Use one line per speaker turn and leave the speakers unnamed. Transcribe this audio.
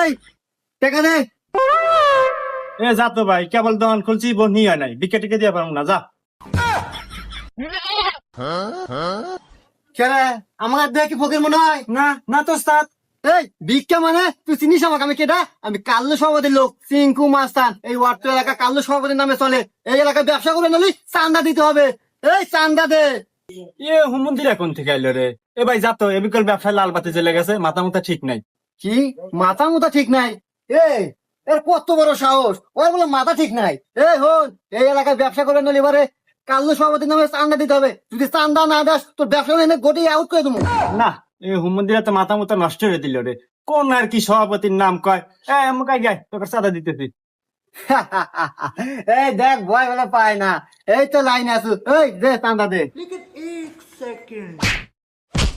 এই টাকা দে।
এ যা তো ভাই, কেবল দোকান খুলছি, বোন নিয়ে নাই, বিকে টিকে দিয়ে পারবো না, যা।
কেরে আমার দেখ কি ফকির মনে হয়?
না না তো ওস্তাদ।
এই ভিক্ষা মানে তুই চিনিস আমাকে? আমি কেটা? আমি কাল্লু সভাপতির লোক, সিংকু মাস্তান। এই ওয়ার্ড এলাকা কাল্লু সভাপতির নামে চলে। এই এলাকায় ব্যবসা করে নিলি চান্দা দিতে হবে। এই চান্দা দে।
এ হুমন্দির এখন থেকে আইলো রে। এ ভাই যা তো, এ বিকল ব্যবসায় লাল বাতি জ্বলে গেছে, মাথা মুথা ঠিক নাই।
কি মাথা মুথা ঠিক নাই? এই এর কত বড় সাহস, ওর বলে মাথা ঠিক নাই। এই হন, এই এলাকায় ব্যবসা করে নিলি এবারে কাল্লু সভাপতির নামে চান্দা দিতে হবে। যদি চান্দা না দাস তোর ব্যবসা এনে গটিয়ে আউট করে দেবো।
না, এ হুমন্দিরা তো মাথা মুথা নষ্ট হয়ে দিল রে। কোন আর কি সভাপতির নাম কয়? মুখাই গায়, তোকে চাঁদা দিতেছি।
এই দেখ ভয় বলে পায় না। এই তো লাইন আছো, এই দে চান্দা দে।
लेकिन एक सेकंड